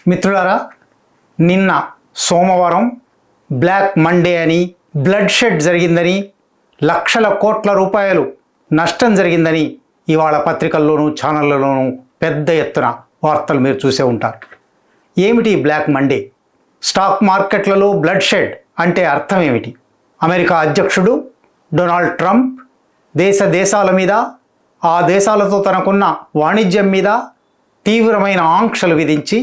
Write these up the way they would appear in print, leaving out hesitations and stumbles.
మిత్రులారా, నిన్న సోమవారం బ్లాక్ మండే అని, బ్లడ్ షెడ్ జరిగిందని, లక్షల కోట్ల రూపాయలు నష్టం జరిగిందని ఇవాళ పత్రికల్లోనూ ఛానళ్లలోనూ పెద్ద ఎత్తున వార్తలు మీరు చూసే ఉంటారు. ఏమిటి బ్లాక్ మండే? స్టాక్ మార్కెట్లలో బ్లడ్ షెడ్ అంటే అర్థం ఏమిటి? అమెరికా అధ్యక్షుడు డొనాల్డ్ ట్రంప్ దేశాల మీద, ఆ దేశాలతో తనకున్న వాణిజ్యం మీద తీవ్రమైన ఆంక్షలు విధించి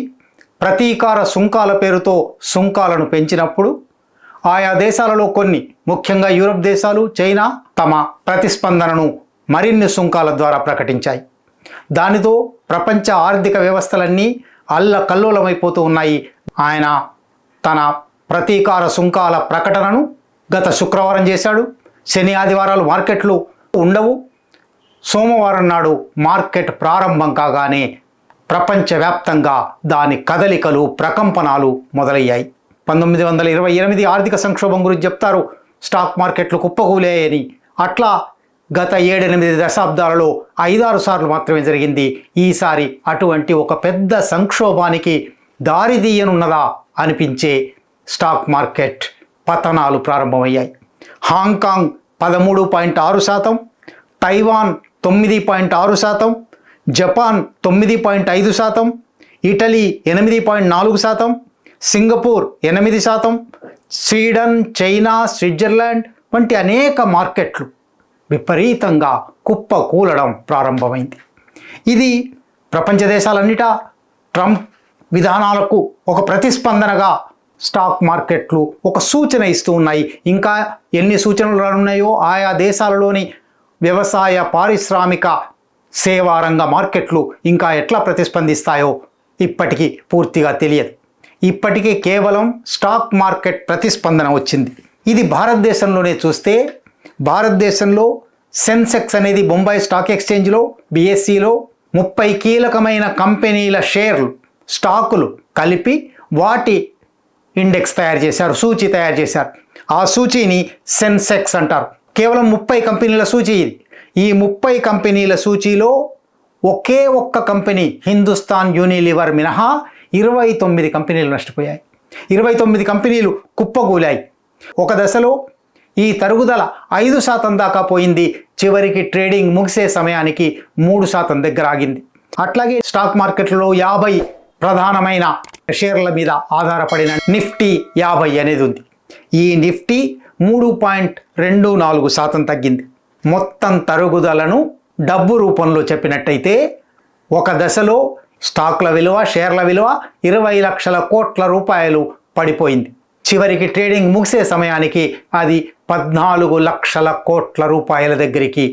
ప్రతీకార సుంకాల పేరుతో సుంకాలను పెంచినప్పుడు ఆయా దేశాలలో కొన్ని, ముఖ్యంగా యూరప్ దేశాలు, చైనా తమ ప్రతిస్పందనను మరిన్ని సుంకాల ద్వారా ప్రకటించాయి. దానితో ప్రపంచ ఆర్థిక వ్యవస్థలన్నీ అల్లకల్లోలమైపోతూ ఉన్నాయి. ఆయన తన ప్రతీకార సుంకాల ప్రకటనను గత శుక్రవారం చేశాడు. శని ఆదివారాలు మార్కెట్లు ఉండవు. సోమవారం నాడు మార్కెట్ ప్రారంభం కాగానే ప్రపంచవ్యాప్తంగా దాని కదలికలు, ప్రకంపనాలు మొదలయ్యాయి. 1928 ఆర్థిక సంక్షోభం గురించి చెప్తారు. స్టాక్ మార్కెట్లు కుప్పకూలాయని. అట్లా గత 7-8 దశాబ్దాలలో 5-6 సార్లు మాత్రమే జరిగింది. ఈసారి అటువంటి ఒక పెద్ద సంక్షోభానికి దారితీయనున్నదా అనిపించే స్టాక్ మార్కెట్ పతనాలు ప్రారంభమయ్యాయి. Hong Kong 13.6%, Taiwan 9.6%, Japan 9.5%, Italy 8.4%, Singapore 8%, Sweden, China, Switzerland వంటి అనేక మార్కెట్లు విపరీతంగా కుప్పకూలడం ప్రారంభమైంది. ఇది ప్రపంచ దేశాలన్నిటా ట్రంప్ విధానాలకు ఒక ప్రతిస్పందనగా స్టాక్ మార్కెట్లు ఒక సూచన ఇస్తూ ఉన్నాయి. ఇంకా ఎన్ని సూచనలు రానున్నాయో, ఆయా దేశాలలోని వ్యవసాయ, పారిశ్రామిక, సేవా రంగ మార్కెట్లు ఇంకా ఎట్లా ప్రతిస్పందిస్తాయో ఇప్పటికీ పూర్తిగా తెలియదు. ఇప్పటికే కేవలం స్టాక్ మార్కెట్ ప్రతిస్పందన వచ్చింది. ఇది భారతదేశంలోనే చూస్తే, భారతదేశంలో సెన్సెక్స్ అనేది బొంబాయి స్టాక్ ఎక్స్చేంజ్లో, బిఎస్సిలో 30 కీలకమైన కంపెనీల షేర్లు, స్టాకులు కలిపి వాటి ఇండెక్స్ తయారు చేశారు, సూచి తయారు చేశారు. ఆ సూచీని సెన్సెక్స్ అంటారు. కేవలం 30 కంపెనీల సూచి ఇది. ఈ 30 కంపెనీల సూచీలో ఒకే ఒక్క కంపెనీ, హిందుస్థాన్ యూనిలివర్ మినహా 29 కంపెనీలు నష్టపోయాయి. 29 కంపెనీలు కుప్పకూలాయి. ఒక దశలో ఈ తరుగుదల 5% దాకా పోయింది. చివరికి ట్రేడింగ్ ముగిసే సమయానికి 3% దగ్గర ఆగింది. అట్లాగే స్టాక్ మార్కెట్లలో 50 ప్రధానమైన షేర్ల మీద ఆధారపడిన నిఫ్టీ 50 అనేది ఉంది. ఈ నిఫ్టీ 3.24% తగ్గింది. మొత్తం తరుగుదలను డబ్బు రూపంలో చెప్పినట్టయితే ఒక దశలో స్టాక్ల విలువ, షేర్ల విలువ 20 లక్షల కోట్ల రూపాయలు పడిపోయింది. చివరికి ట్రేడింగ్ ముగిసే సమయానికి అది 14 లక్షల కోట్ల రూపాయల దగ్గరికి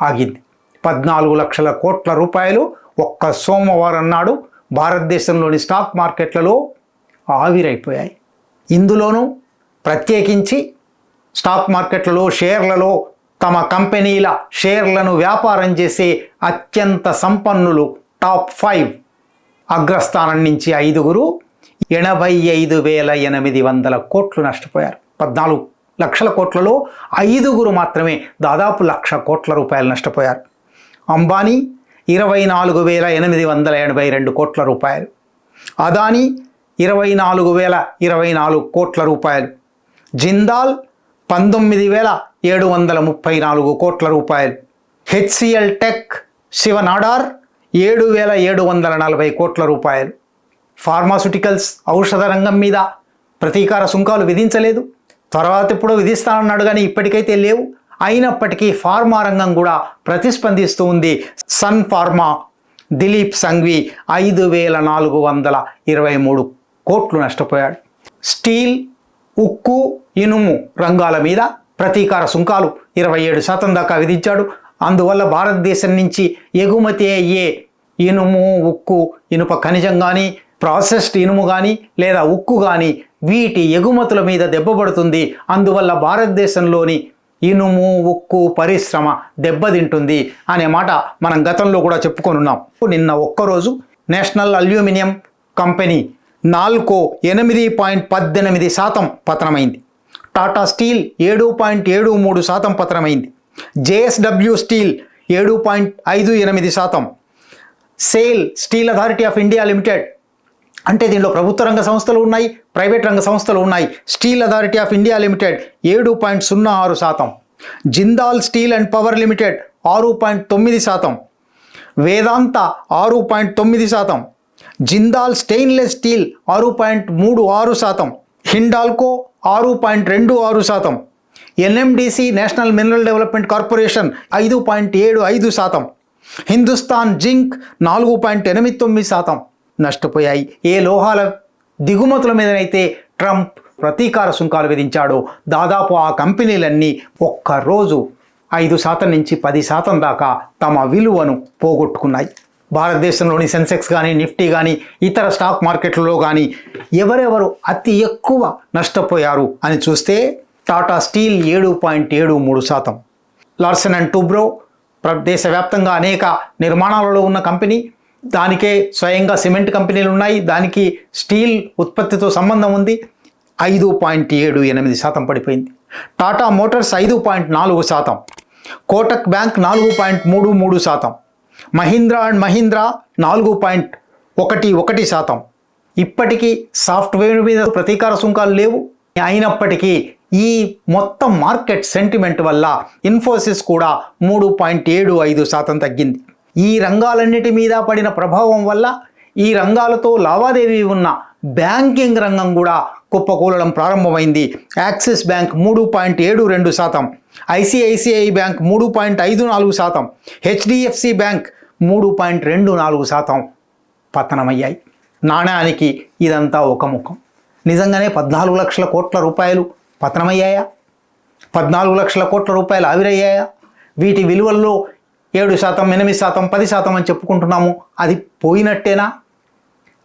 ఆగింది. 14 లక్షల కోట్ల రూపాయలు ఒక్క సోమవారం నాడు భారతదేశంలోని స్టాక్ మార్కెట్లలో ఆవిరైపోయాయి. ఇందులోనూ ప్రత్యేకించి స్టాక్ మార్కెట్లలో, షేర్లలో తమ కంపెనీల షేర్లను వ్యాపారం చేసే అత్యంత సంపన్నులు టాప్ 5 అగ్రస్థానం నుంచి 5 85,800 కోట్లు నష్టపోయారు. 14 లక్షల కోట్లలో 5 మాత్రమే దాదాపు 1,00,000 కోట్ల రూపాయలు నష్టపోయారు. అంబానీ 24,882 కోట్ల రూపాయలు, అదానీ 24,024 కోట్ల రూపాయలు, జిందాల్ 19,734 కోట్ల రూపాయలు, హెచ్సిఎల్ టెక్, శివ నాడార్ 7,740 కోట్ల రూపాయలు. ఫార్మాస్యూటికల్స్, ఔషధ రంగం మీద ప్రతీకార సుంకాలు విధించలేదు. తర్వాత ఎప్పుడో విధిస్తానన్నాడు కానీ ఇప్పటికైతే లేవు. అయినప్పటికీ ఫార్మా రంగం కూడా ప్రతిస్పందిస్తూ ఉంది. సన్ ఫార్మా, దిలీప్ సంఘ్వి 5,423 కోట్లు నష్టపోయాడు. స్టీల్, ఉక్కు, ఇనుము రంగాల మీద ప్రతీకార సుంకాలు 27% దాకా విధించాడు. అందువల్ల భారతదేశం నుంచి ఎగుమతి అయ్యే ఇనుము, ఉక్కు, ఇనుప ఖనిజం కానీ, ప్రాసెస్డ్ ఇనుము కానీ లేదా ఉక్కు కానీ వీటి ఎగుమతుల మీద దెబ్బపడుతుంది. అందువల్ల భారతదేశంలోని ఇనుము, ఉక్కు పరిశ్రమ దెబ్బతింటుంది అనే మాట మనం గతంలో కూడా చెప్పుకొనున్నాం. నిన్న ఒక్కరోజు నేషనల్ అల్యూమినియం కంపెనీ నాల్కో 8.18% పతనమైంది. టాటా స్టీల్ 7.73% పతనమైంది. JSW steel 7.58%, SAIL steel authority of India limited అంటే దీనిలో ప్రభుత్వ రంగ సంస్థలు ఉన్నాయి, ప్రైవేట్ రంగ సంస్థలు ఉన్నాయి. Steel authority of India limited 7.06%, Jindal steel and power limited 6.9%, Vedanta 6.9%, Jindal stainless steel 6.36%, Hindalco 6.26%, NMDC national mineral development corporation 5.75%, Hindustan zinc 4.89% నష్టపోయాయి. ఏ లోహాల దిగుమతుల మీదనైతే ట్రంప్ ప్రతీకార సుంకాలు విధించాడో దాదాపు ఆ కంపెనీలన్నీ ఒక్కరోజు 5% నుంచి 10% దాకా తమ విలువను పోగొట్టుకున్నాయి. భారతదేశంలోని సెన్సెక్స్ కానీ, నిఫ్టీ కానీ, ఇతర స్టాక్ మార్కెట్లలో కానీ ఎవరెవరు అతి ఎక్కువ నష్టపోయారు అని చూస్తే Tata steel 7.73%, Larsen and Toubro దేశవ్యాప్తంగా అనేక నిర్మాణాలలో ఉన్న కంపెనీ, దానికే స్వయంగా సిమెంట్ కంపెనీలు ఉన్నాయి, దానికి స్టీల్ ఉత్పత్తితో సంబంధం ఉంది, 5.78% పడిపోయింది. Tata Motors 5.4%, Kotak bank 4.33%, Mahindra and Mahindra 4.11%. ఇప్పటికీ సాఫ్ట్వేర్ మీద ప్రతీకార సుంకాలు లేవు. అయినప్పటికీ ఈ మొత్తం మార్కెట్ సెంటిమెంట్ వల్ల ఇన్ఫోసిస్ కూడా 3.75% తగ్గింది. ఈ రంగాలన్నిటి మీద పడిన ప్రభావం వల్ల ఈ రంగాలతో లావాదేవీ ఉన్న బ్యాంకింగ్ రంగం కూడా కుప్పకూలడం ప్రారంభమైంది. Axis bank 3.72%, ICICI bank 3.54%, HDFC bank 3.24% పతనమయ్యాయి. నాణ్యానికి ఇదంతా ఒక ముఖం. నిజంగానే 14 లక్షల కోట్ల రూపాయలు పతనమయ్యాయా? 14 లక్షల కోట్ల రూపాయలు ఆవిరయ్యాయా? వీటి విలువల్లో 7%, 8%, 10% అని చెప్పుకుంటున్నాము. అది పోయినట్టేనా?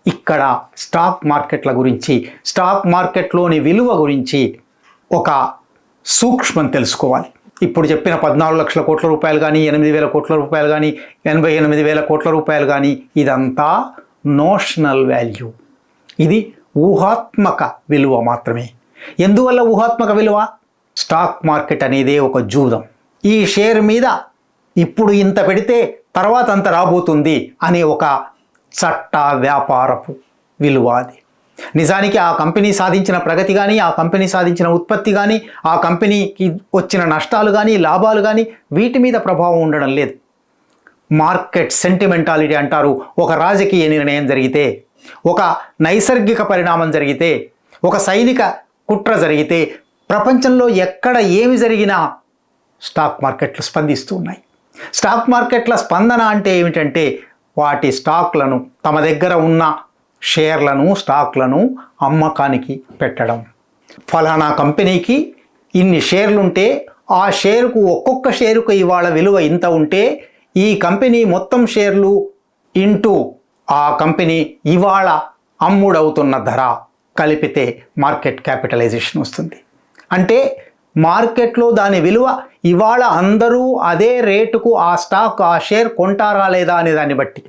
ఇక్కడ స్టాక్ మార్కెట్ల గురించి, స్టాక్ మార్కెట్లోని విలువ గురించి ఒక సూక్ష్మం తెలుసుకోవాలి. ఇప్పుడు చెప్పిన 14 లక్షల కోట్ల రూపాయలు కానీ, 8,000 కోట్ల రూపాయలు కానీ, 88,000 కోట్ల రూపాయలు కానీ ఇదంతా నోషనల్ వాల్యూ. ఇది ఊహాత్మక విలువ మాత్రమే. ఎందువల్ల ఊహాత్మక విలువ? స్టాక్ మార్కెట్ అనేదే ఒక జూదం. ఈ షేర్ మీద ఇప్పుడు ఇంత పెడితే తర్వాత అంత రాబోతుంది అనే ఒక చట్ట వ్యాపారపు విలువ అది. నిజానికి ఆ కంపెనీ సాధించిన ప్రగతి కానీ, ఆ కంపెనీ సాధించిన ఉత్పత్తి కానీ, ఆ కంపెనీకి వచ్చిన నష్టాలు కానీ, లాభాలు కానీ వీటి మీద ప్రభావం ఉండడం లేదు. మార్కెట్ సెంటిమెంటాలిటీ అంటారు. ఒక రాజకీయ నిర్ణయం జరిగితే, ఒక నైసర్గిక పరిణామం జరిగితే, ఒక సైనిక కుట్ర జరిగితే, ప్రపంచంలో ఎక్కడ ఏమి జరిగినా స్టాక్ మార్కెట్లు స్పందిస్తూ ఉన్నాయి. స్టాక్ మార్కెట్ల స్పందన అంటే ఏమిటంటే వాటి స్టాక్లను, తమ దగ్గర ఉన్న షేర్లను, స్టాక్లను అమ్మకానికి పెట్టడం. ఫలానా కంపెనీకి ఇన్ని షేర్లుంటే ఆ షేరుకు ఒక్కొక్క షేరుకు ఇవాళ విలువ ఇంత ఉంటే ఈ కంపెనీ మొత్తం షేర్లు ఇంటూ ఆ కంపెనీ ఇవాళ అమ్ముడవుతున్న ధర కలిపితే మార్కెట్ క్యాపిటలైజేషన్ వస్తుంది. అంటే మార్కెట్లో దాని విలువ ఇవాళ అందరూ అదే రేటుకు ఆ స్టాక్, ఆ షేర్ కొంటారా లేదా అనే దాన్ని బట్టి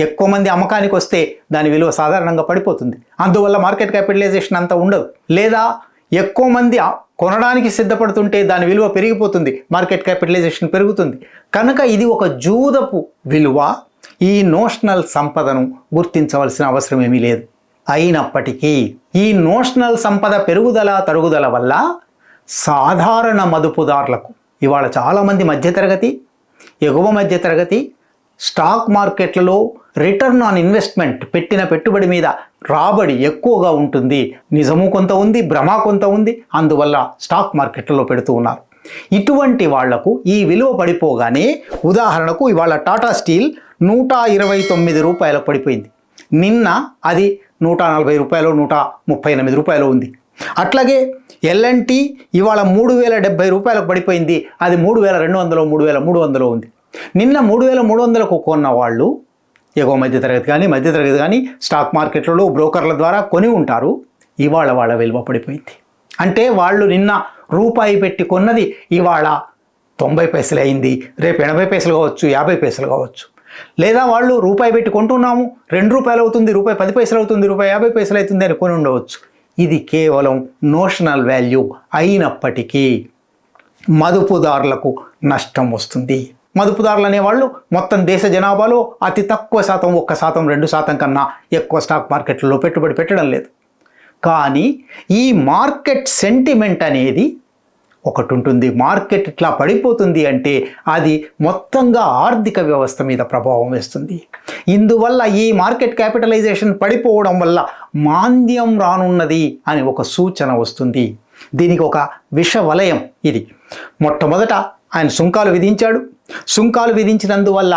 ఎక్కువ మంది అమ్మకానికి వస్తే దాని విలువ సాధారణంగా పడిపోతుంది. అందువల్ల మార్కెట్ క్యాపిటలైజేషన్ అంతా ఉండదు. లేదా ఎక్కువ మంది కొనడానికి సిద్ధపడుతుంటే దాని విలువ పెరిగిపోతుంది, మార్కెట్ క్యాపిటలైజేషన్ పెరుగుతుంది. కనుక ఇది ఒక జూదపు విలువ. ఈ నోషనల్ సంపదను గుర్తించవలసిన అవసరం ఏమీ లేదు. అయినప్పటికీ ఈ నోషనల్ సంపద పెరుగుదల, తరుగుదల వల్ల సాధారణ మదుపుదారులకు, ఇవాళ చాలామంది మధ్యతరగతి, ఎగువ మధ్యతరగతి స్టాక్ మార్కెట్లలో రిటర్న్ ఆన్ ఇన్వెస్ట్మెంట్, పెట్టిన పెట్టుబడి మీద రాబడి ఎక్కువగా ఉంటుంది. నిజము కొంత ఉంది, భ్రమ కొంత ఉంది. అందువల్ల స్టాక్ మార్కెట్లలో పెడుతూ ఉన్నారు. ఇటువంటి వాళ్లకు ఈ విలువ పడిపోగానే, ఉదాహరణకు ఇవాళ టాటా స్టీల్ 129 రూపాయలకు పడిపోయింది. నిన్న అది 140 రూపాయలు, 138 రూపాయలు ఉంది. అట్లాగే ఎల్ఎన్టీ ఇవాళ 3,070 రూపాయలకు పడిపోయింది. అది 3,200, 3,300 ఉంది. నిన్న 3,300కు కొన్న వాళ్ళు, ఎగువ మధ్యతరగతి కానీ, మధ్యతరగతి కానీ స్టాక్ మార్కెట్లలో బ్రోకర్ల ద్వారా కొని ఉంటారు. ఇవాళ వాళ్ళ విలువ పడిపోయింది. అంటే వాళ్ళు నిన్న రూపాయి పెట్టి కొన్నది ఇవాళ 90 పైసలు అయింది. రేపు 80 పైసలు కావచ్చు, 50 పైసలు కావచ్చు. లేదా వాళ్ళు రూపాయి పెట్టి కొంటున్నాము, 2 రూపాయలు అవుతుంది, రూపాయి 10 పైసలు అవుతుంది, రూపాయి 50 పైసలు అవుతుంది అని కొని ఉండవచ్చు. ఇది కేవలం నోషనల్ వాల్యూ అయినప్పటికీ మదుపుదారులకు నష్టం వస్తుంది. మదుపుదారులు అనేవాళ్ళు మొత్తం దేశ జనాభాలో అతి తక్కువ శాతం 1%, 2% కన్నా ఎక్కువ స్టాక్ మార్కెట్లలో పెట్టుబడి పెట్టడం లేదు. కానీ ఈ మార్కెట్ సెంటిమెంట్ అనేది ఒకటి ఉంటుంది. మార్కెట్ ఇట్లా పడిపోతుంది అంటే అది మొత్తంగా ఆర్థిక వ్యవస్థ మీద ప్రభావం వేస్తుంది. ఇందువల్ల ఈ మార్కెట్ క్యాపిటలైజేషన్ పడిపోవడం వల్ల మాంద్యం రానున్నది అని ఒక సూచన వస్తుంది. దీనికి ఒక విష వలయం ఇది. మొట్టమొదట ఆయన సుంకాలు విధించాడు. సుంకాలు విధించినందువల్ల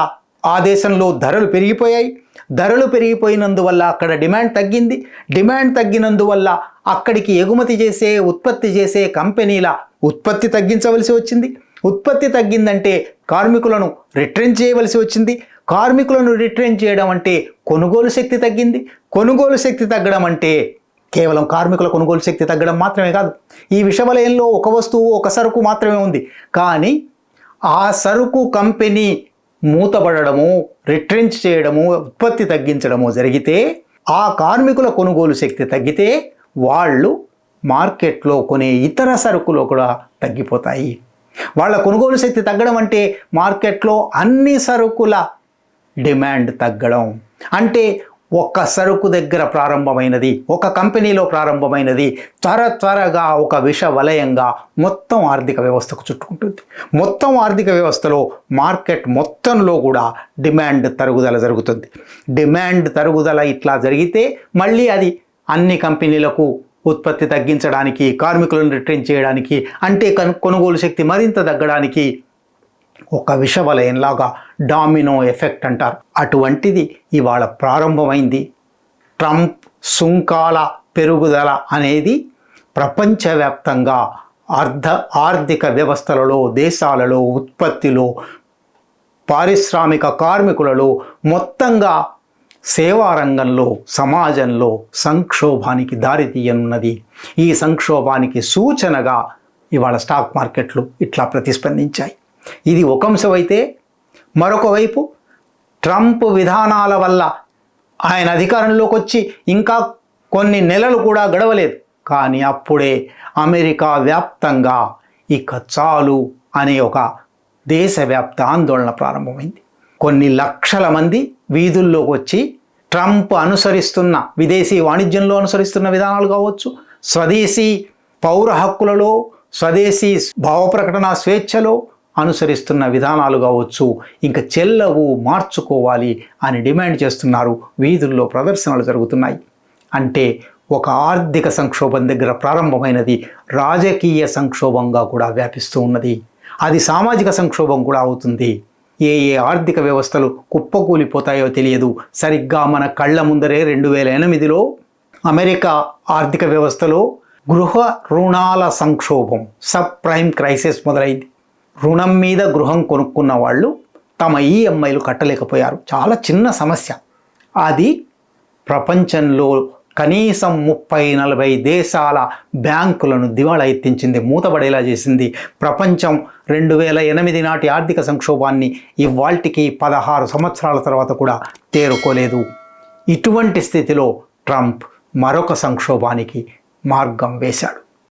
ఆ దేశంలో ధరలు పెరిగిపోయాయి. ధరలు పెరిగిపోయినందువల్ల అక్కడ డిమాండ్ తగ్గింది. డిమాండ్ తగ్గినందువల్ల అక్కడికి ఎగుమతి చేసే, ఉత్పత్తి చేసే కంపెనీల ఉత్పత్తి తగ్గించవలసి వచ్చింది. ఉత్పత్తి తగ్గిందంటే కార్మికులను రిట్రెంచ్ చేయవలసి వచ్చింది. కార్మికులను రిట్రెంచ్ చేయడం అంటే కొనుగోలు శక్తి తగ్గింది. కొనుగోలు శక్తి తగ్గడం అంటే కేవలం కార్మికుల కొనుగోలు శక్తి తగ్గడం మాత్రమే కాదు. ఈ విషవలయంలో ఒక వస్తువు, ఒక సరుకు మాత్రమే ఉంది. కానీ ఆ సరుకు కంపెనీ మూతపడడము, రిట్రెంచ్ చేయడము, ఉత్పత్తి తగ్గించడము జరిగితే ఆ కార్మికుల కొనుగోలు శక్తి తగ్గితే వాళ్ళు మార్కెట్లో కొనే ఇతర సరుకులు కూడా తగ్గిపోతాయి. వాళ్ళ కొనుగోలు శక్తి తగ్గడం అంటే మార్కెట్లో అన్ని సరుకుల డిమాండ్ తగ్గడం. అంటే ఒక సరుకు దగ్గర ప్రారంభమైనది, ఒక కంపెనీలో ప్రారంభమైనది త్వరగా ఒక విష వలయంగా మొత్తం ఆర్థిక వ్యవస్థకు చుట్టుకుంటుంది. మొత్తం ఆర్థిక వ్యవస్థలో మార్కెట్ మొత్తంలో కూడా డిమాండ్ తరుగుదల జరుగుతుంది. డిమాండ్ తరుగుదల ఇట్లా జరిగితే మళ్ళీ అది అన్ని కంపెనీలకు ఉత్పత్తి తగ్గించడానికి, కార్మికులను రిట్రెంచ్ చేయడానికి, అంటే కొనుగోలు శక్తి మరింత తగ్గడానికి ఒక విషవలయంలాగా డామినో ఎఫెక్ట్ అంటారు. అటువంటిది ఇవాళ ప్రారంభమైంది. ట్రంప్ సుంకాల పెరుగుదల అనేది ప్రపంచవ్యాప్తంగా ఆర్థిక వ్యవస్థలలో, దేశాలలో, ఉత్పత్తిలో, పారిశ్రామిక కార్మికులలో, మొత్తంగా సేవా రంగంలో, సమాజంలో సంక్షోభానికి దారితీయనున్నది. ఈ సంక్షోభానికి సూచనగా ఇవాళ స్టాక్ మార్కెట్లు ఇట్లా ప్రతిస్పందించాయి. ఇది ఒక అంశం అయితే, మరొక వైపు ట్రంప్ విధానాల వల్ల ఆయన అధికారంలోకి వచ్చి ఇంకా కొన్ని నెలలు కూడా గడవలేదు. కానీ అప్పుడే అమెరికా వ్యాప్తంగా ఇక చాలు అనే ఒక దేశవ్యాప్త ఆందోళన ప్రారంభమైంది. కొన్ని లక్షల మంది వీధుల్లోకి వచ్చి ట్రంప్ అనుసరిస్తున్న విదేశీ వాణిజ్యంలో అనుసరిస్తున్న విధానాలు కావచ్చు, స్వదేశీ పౌర హక్కులలో, స్వదేశీ భావప్రకటన స్వేచ్ఛలో అనుసరిస్తున్న విధానాలు కావచ్చు ఇంకా చెల్లవు, మార్చుకోవాలి అని డిమాండ్ చేస్తున్నారు. వీధుల్లో ప్రదర్శనలు జరుగుతున్నాయి. అంటే ఒక ఆర్థిక సంక్షోభం దగ్గర ప్రారంభమైనది రాజకీయ సంక్షోభంగా కూడా వ్యాపిస్తూ ఉన్నది. అది సామాజిక సంక్షోభం కూడా అవుతుంది. ఏ ఆర్థిక వ్యవస్థలు కుప్పకూలిపోతాయో తెలియదు. సరిగ్గా మన కళ్ళ ముందరే 2008లో అమెరికా ఆర్థిక వ్యవస్థలో గృహ రుణాల సంక్షోభం, సబ్ ప్రైమ్ క్రైసిస్ మొదలైంది. రుణం మీద గృహం కొనుక్కున్న వాళ్ళు తమ ఈఎంఐలు కట్టలేకపోయారు. చాలా చిన్న సమస్య. అది ప్రపంచంలో కనీసం 30-40 దేశాల బ్యాంకులను దివాళా ఎత్తించింది, మూతపడేలా చేసింది. ప్రపంచం 2008 నాటి ఆర్థిక సంక్షోభాన్ని ఇవాల్టికి 16 సంవత్సరాల తర్వాత కూడా తేరుకోలేదు. ఇటువంటి స్థితిలో ట్రంప్ మరొక సంక్షోభానికి మార్గం వేశాడు.